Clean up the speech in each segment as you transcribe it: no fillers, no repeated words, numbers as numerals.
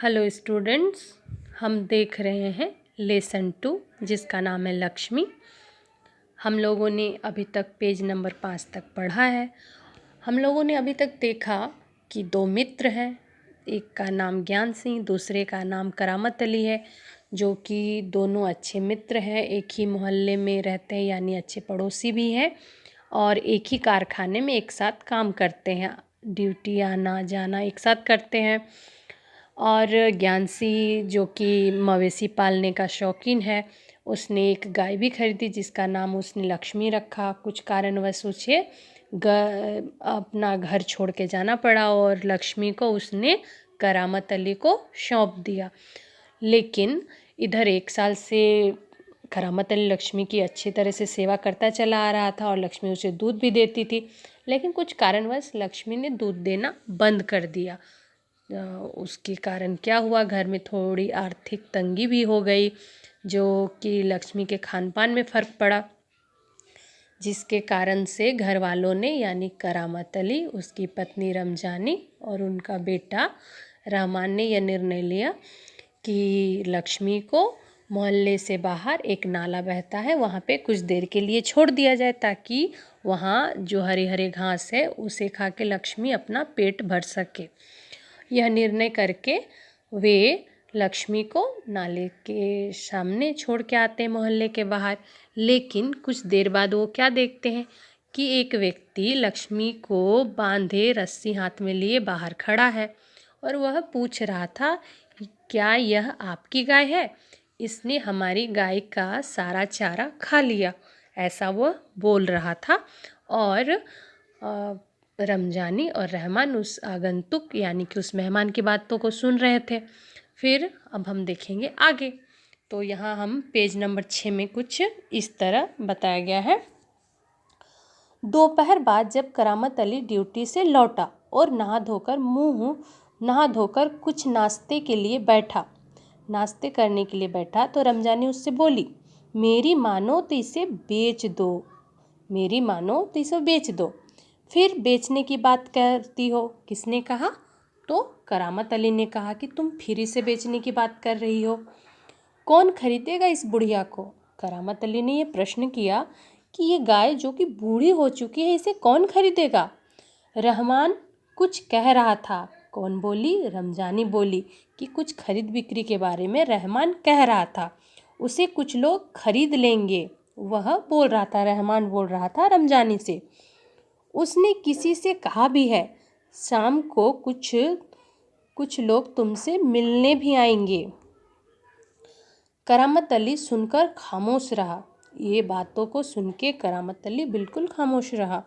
Hello students, हम देख रहे हैं लेसन 2 जिसका नाम है लक्ष्मी। हम लोगों ने अभी तक पेज नंबर 5 तक पढ़ा है। हम लोगों ने अभी तक देखा कि दो मित्र हैं, एक का नाम ज्ञान सिंह, दूसरे का नाम करामत अली है, जो कि दोनों अच्छे मित्र हैं, एक ही मोहल्ले में रहते हैं, यानी अच्छे पड़ोसी भी हैं और एक ही कारखाने में एक साथ काम करते हैं, ड्यूटी आना जाना एक साथ करते हैं। और ज्ञानसी जो कि मवेशी पालने का शौकीन है, उसने एक गाय भी खरीदी जिसका नाम उसने लक्ष्मी रखा। कुछ कारणवश उसे अपना घर छोड़ के जाना पड़ा और लक्ष्मी को उसने करामत अली को सौंप दिया। लेकिन इधर 1 साल से करामत अली लक्ष्मी की अच्छी तरह से सेवा करता चला आ रहा था और लक्ष्मी उसे दूध भी देती थी। लेकिन कुछ कारणवश लक्ष्मी ने दूध देना बंद कर दिया। उसके कारण क्या हुआ, घर में थोड़ी आर्थिक तंगी भी हो गई, जो कि लक्ष्मी के खान पान में फ़र्क पड़ा, जिसके कारण से घर वालों ने यानी करामत अली, उसकी पत्नी रमजानी और उनका बेटा रहमान ने यह निर्णय लिया कि लक्ष्मी को मोहल्ले से बाहर एक नाला बहता है, वहाँ पे कुछ देर के लिए छोड़ दिया जाए ताकि वहाँ जो हरे हरे घास है उसे खा के लक्ष्मी अपना पेट भर सके। यह निर्णय करके वे लक्ष्मी को नाले के सामने छोड़ के आते हैं मोहल्ले के बाहर। लेकिन कुछ देर बाद वो क्या देखते हैं कि एक व्यक्ति लक्ष्मी को बांधे रस्सी हाथ में लिए बाहर खड़ा है और वह पूछ रहा था, क्या यह आपकी गाय है? इसने हमारी गाय का सारा चारा खा लिया, ऐसा वह बोल रहा था। और रमजानी और रहमान उस आगंतुक यानी कि उस मेहमान की बातों को सुन रहे थे। फिर अब हम देखेंगे आगे। तो यहाँ हम पेज नंबर 6 में कुछ इस तरह बताया गया है। दोपहर बाद जब करामत अली ड्यूटी से लौटा और नहा धोकर कुछ नाश्ते करने के लिए बैठा तो रमजानी उससे बोली, मेरी मानो तो इसे बेच दो। फिर बेचने की बात करती हो? किसने कहा? तो करामत अली ने कहा कि तुम फिर इसे बेचने की बात कर रही हो, कौन खरीदेगा इस बुढ़िया को? करामत अली ने यह प्रश्न किया कि ये गाय जो कि बूढ़ी हो चुकी है, इसे कौन खरीदेगा? रहमान कुछ कह रहा था। कौन बोली? रमजानी बोली कि कुछ खरीद बिक्री के बारे में रहमान कह रहा था, उसे कुछ लोग खरीद लेंगे। वह बोल रहा था, रहमान बोल रहा था रमजानी से। उसने किसी से कहा भी है, शाम को कुछ लोग तुमसे मिलने भी आएंगे। करामत अली सुनकर खामोश रहा। ये बातों को सुन के करामत अली बिल्कुल खामोश रहा।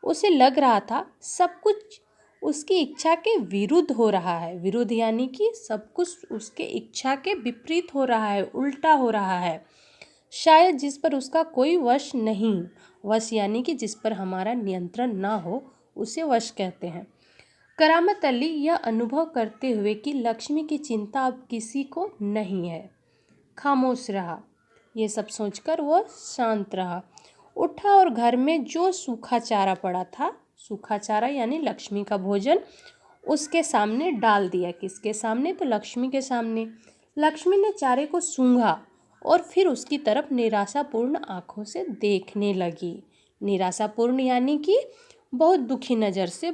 उसे लग रहा था सब कुछ उसकी इच्छा के विरुद्ध हो रहा है। विरुद्ध यानी कि सब कुछ उसके इच्छा के विपरीत हो रहा है, उल्टा हो रहा है। शायद जिस पर उसका कोई वश नहीं। वश यानी कि जिस पर हमारा नियंत्रण ना हो, उसे वश कहते हैं। करामत अली यह अनुभव करते हुए कि लक्ष्मी की चिंता अब किसी को नहीं है, खामोश रहा। ये सब सोचकर वह शांत रहा। उठा और घर में जो सूखा चारा पड़ा था, सूखा चारा यानी लक्ष्मी का भोजन, उसके सामने डाल दिया। किसके सामने? तो लक्ष्मी के सामने। लक्ष्मी ने चारे को सूंघा और फिर उसकी तरफ निराशापूर्ण आंखों से देखने लगी। निराशापूर्ण यानी कि बहुत दुखी नज़र से,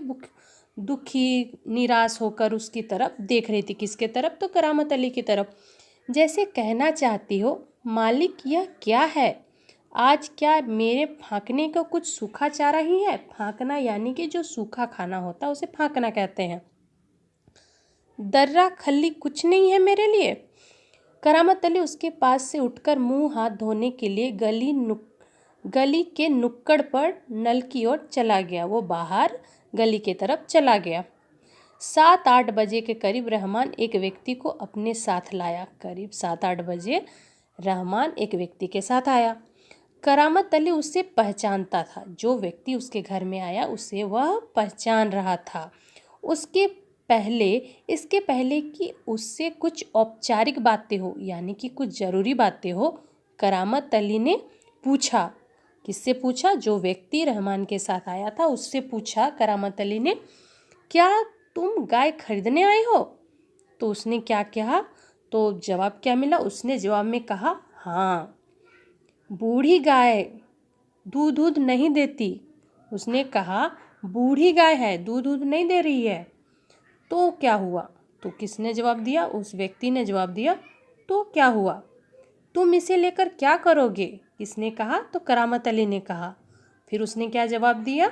दुखी निराश होकर उसकी तरफ देख रही थी। किसके तरफ? तो करामत अली की तरफ। जैसे कहना चाहती हो, मालिक यह क्या है? आज क्या मेरे फाँकने का कुछ सूखा चारा ही है? फाँकना यानी कि जो सूखा खाना होता है उसे फाँकना कहते हैं। दर्रा खल्ली कुछ नहीं है मेरे लिए? करामत अली उसके पास से उठकर मुंह हाथ धोने के लिए गली के नुक्कड़ पर नल की ओर चला गया। वो बाहर गली के तरफ चला गया। 7-8 बजे के करीब रहमान एक व्यक्ति को अपने साथ लाया। करीब 7-8 बजे रहमान एक व्यक्ति के साथ आया। करामत अली उसे पहचानता था। जो व्यक्ति उसके घर में आया उसे वह पहचान रहा था। इसके पहले कि उससे कुछ औपचारिक बातें हो यानी कि कुछ ज़रूरी बातें हो, करामत अली ने पूछा। किससे पूछा? जो व्यक्ति रहमान के साथ आया था उससे पूछा करामत अली ने, क्या तुम गाय खरीदने आए हो? तो उसने क्या कहा, तो जवाब क्या मिला, उसने जवाब में कहा, हाँ बूढ़ी गाय दूध नहीं देती। उसने कहा बूढ़ी गाय है, दूध नहीं दे रही है। तो क्या हुआ, तो किसने जवाब दिया, उस व्यक्ति ने जवाब दिया, तो क्या हुआ, तुम इसे लेकर क्या करोगे। किसने कहा, तो करामत अली ने कहा। फिर उसने क्या जवाब दिया,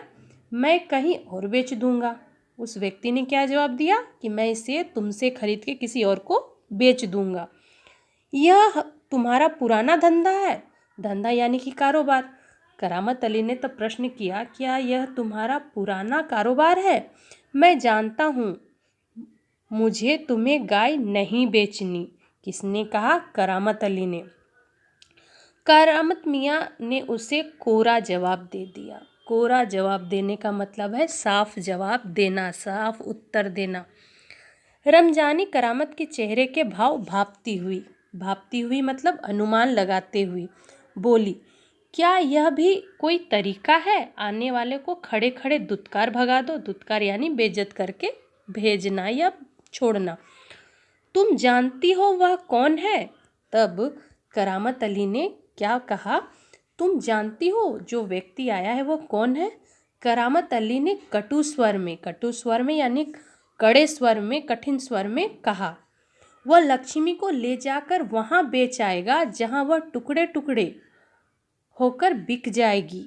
मैं कहीं और बेच दूंगा। उस व्यक्ति ने क्या जवाब दिया कि मैं इसे तुमसे खरीद के किसी और को बेच दूंगा। यह तुम्हारा पुराना धंधा है। धंधा यानी कि कारोबार। करामत अली ने तब प्रश्न किया, क्या यह तुम्हारा पुराना कारोबार है। मैं जानता हूँ, मुझे तुम्हें गाय नहीं बेचनी। किसने कहा, करामत अली ने। करामत मियाँ ने उसे कोरा जवाब दे दिया। कोरा जवाब देने का मतलब है साफ जवाब देना, साफ उत्तर देना। रमजानी करामत के चेहरे के भाव भापती हुई मतलब अनुमान लगाते हुए बोली, क्या यह भी कोई तरीका है, आने वाले को खड़े खड़े दुत्कार भगा दो। दुत्कार यानी बेइज्जत करके भेजना या छोड़ना। तुम जानती हो वह कौन है। तब करामत अली ने क्या कहा, तुम जानती हो जो व्यक्ति आया है वो कौन है। करामत अली ने कटु स्वर में यानी कड़े स्वर में, कठिन स्वर में कहा, वह लक्ष्मी को ले जाकर वहां बेच आएगा जहां वह टुकड़े टुकड़े होकर बिक जाएगी।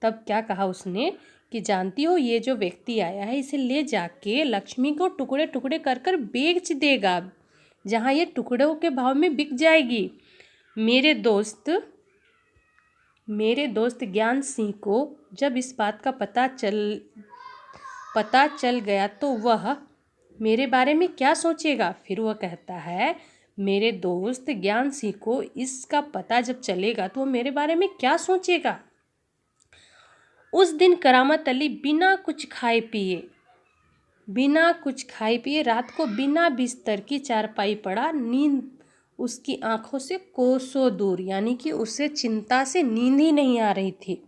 तब क्या कहा उसने कि जानती हो ये जो व्यक्ति आया है इसे ले जाके लक्ष्मी को टुकड़े टुकड़े कर कर बेच देगा जहां ये टुकड़ों के भाव में बिक जाएगी। मेरे दोस्त ज्ञान सिंह को जब इस बात का पता चल गया तो वह मेरे बारे में क्या सोचेगा। फिर वह कहता है, मेरे दोस्त ज्ञान सिंह को इसका पता जब चलेगा तो वह मेरे बारे में क्या सोचेगा। उस दिन करामत अली बिना कुछ खाए पिए रात को बिना बिस्तर की चारपाई पड़ा। नींद उसकी आंखों से कोसों दूर, यानी कि उसे चिंता से नींद ही नहीं आ रही थी।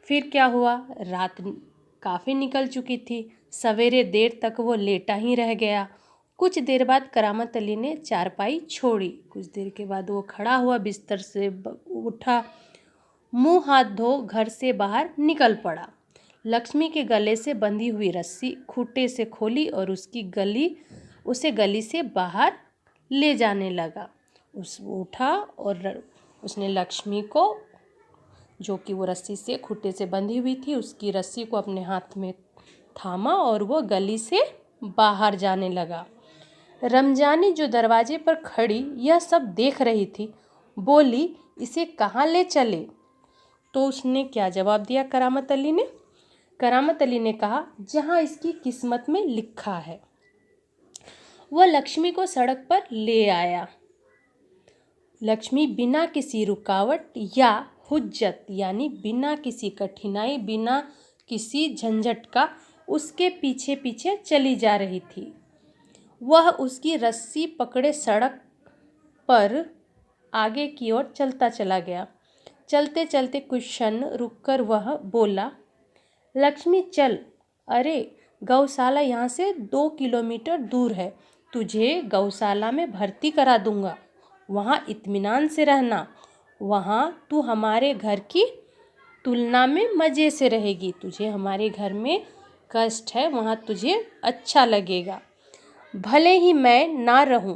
फिर क्या हुआ, रात काफ़ी निकल चुकी थी। सवेरे देर तक वो लेटा ही रह गया। कुछ देर बाद करामत अली ने चारपाई छोड़ी। कुछ देर के बाद वो खड़ा हुआ, बिस्तर से उठा, मुंह हाथ धो घर से बाहर निकल पड़ा। लक्ष्मी के गले से बंधी हुई रस्सी खूंटे से खोली और उसे गली से बाहर ले जाने लगा। उठा और उसने लक्ष्मी को, जो कि वो रस्सी से खूंटे से बंधी हुई थी, उसकी रस्सी को अपने हाथ में थामा और वो गली से बाहर जाने लगा। रमजानी जो दरवाजे पर खड़ी यह सब देख रही थी, बोली, इसे कहाँ ले चले। तो उसने क्या जवाब दिया करामत अली ने कहा, जहां इसकी किस्मत में लिखा है। वह लक्ष्मी को सड़क पर ले आया। लक्ष्मी बिना किसी रुकावट या हुज्जत यानी बिना किसी कठिनाई, बिना किसी झंझट का उसके पीछे पीछे चली जा रही थी। वह उसकी रस्सी पकड़े सड़क पर आगे की ओर चलता चला गया। चलते चलते कुछ क्षण रुककर वह बोला, लक्ष्मी चल, अरे गौशाला यहाँ से 2 किलोमीटर दूर है। तुझे गौशाला में भर्ती करा दूंगा, वहाँ इत्मीनान से रहना। वहाँ तू हमारे घर की तुलना में मज़े से रहेगी। तुझे हमारे घर में कष्ट है, वहाँ तुझे अच्छा लगेगा। भले ही मैं ना रहूं,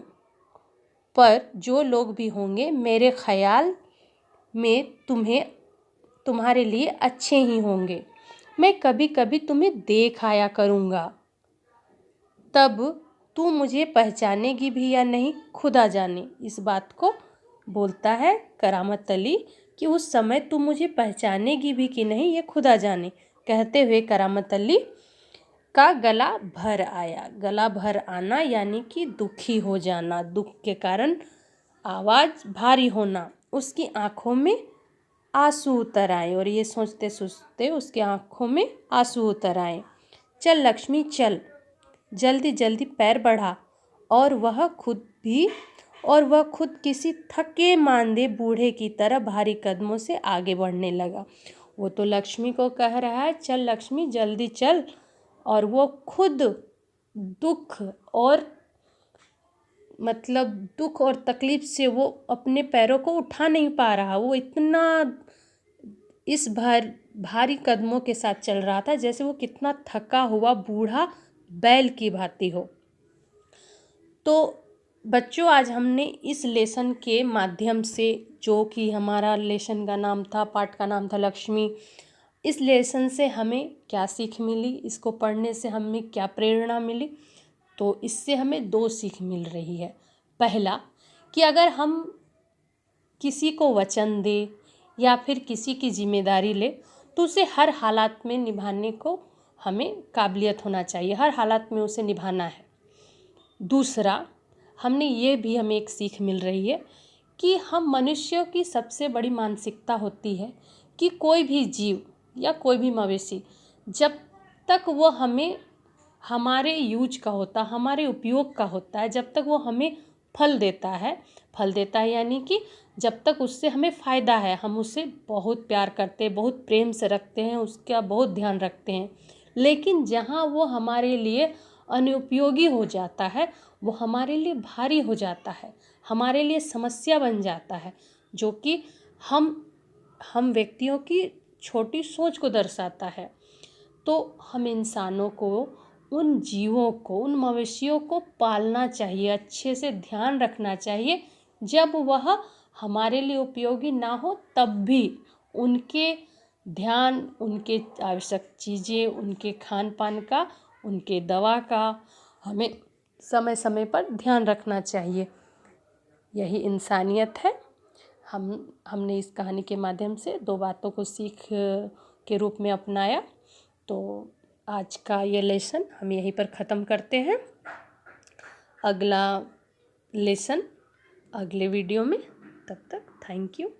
पर जो लोग भी होंगे मेरे ख्याल में तुम्हारे लिए अच्छे ही होंगे। मैं कभी कभी तुम्हें देख आया करूँगा, तब तू मुझे पहचानेगी भी या नहीं खुदा जाने। इस बात को बोलता है करामत अली कि उस समय तू मुझे पहचानेगी भी कि नहीं ये खुदा जाने। कहते हुए करामत अली का गला भर आया। गला भर आना यानी कि दुखी हो जाना, दुख के कारण आवाज़ भारी होना। उसकी आंखों में आंसू उतर आए और ये सोचते सोचते उसकी आंखों में आंसू उतर आए। चल लक्ष्मी चल, जल्दी जल्दी पैर बढ़ा। और वह खुद किसी थके मांदे बूढ़े की तरह भारी कदमों से आगे बढ़ने लगा। वो तो लक्ष्मी को कह रहा है चल लक्ष्मी जल्दी चल, और वो खुद दुख और दुख और तकलीफ से वो अपने पैरों को उठा नहीं पा रहा। वो इतना इस भारी कदमों के साथ चल रहा था जैसे वो कितना थका हुआ बूढ़ा बैल की भांति हो। तो बच्चों, आज हमने इस लेसन के माध्यम से, जो कि हमारा लेसन का नाम था, पाठ का नाम था लक्ष्मी, इस लेसन से हमें क्या सीख मिली, इसको पढ़ने से हमें क्या प्रेरणा मिली, तो इससे हमें 2 सीख मिल रही है। पहला, कि अगर हम किसी को वचन दे या फिर किसी की जिम्मेदारी ले तो उसे हर हालात में निभाने को हमें काबिलियत होना चाहिए, हर हालात में उसे निभाना है। दूसरा, हमें एक सीख मिल रही है कि हम मनुष्यों की सबसे बड़ी मानसिकता होती है कि कोई भी जीव या कोई भी मवेशी जब तक वो हमारे यूज का होता, हमारे उपयोग का होता है, जब तक वो हमें फल देता है यानी कि जब तक उससे हमें फ़ायदा है, हम उससे बहुत प्यार करते हैं, बहुत प्रेम से रखते हैं, उसका बहुत ध्यान रखते हैं। लेकिन जहाँ वो हमारे लिए अनुपयोगी हो जाता है, वो हमारे लिए भारी हो जाता है, हमारे लिए समस्या बन जाता है, जो कि हम व्यक्तियों की छोटी सोच को दर्शाता है। तो हम इंसानों को, उन जीवों को, उन मवेशियों को पालना चाहिए, अच्छे से ध्यान रखना चाहिए। जब वह हमारे लिए उपयोगी ना हो तब भी उनके ध्यान, उनके आवश्यक चीज़ें, उनके खान पान का, उनके दवा का हमें समय समय पर ध्यान रखना चाहिए। यही इंसानियत है। हमने इस कहानी के माध्यम से 2 बातों को सीख के रूप में अपनाया। तो आज का ये लेसन हम यहीं पर ख़त्म करते हैं। अगला लेसन अगले वीडियो में। तब तक थैंक यू।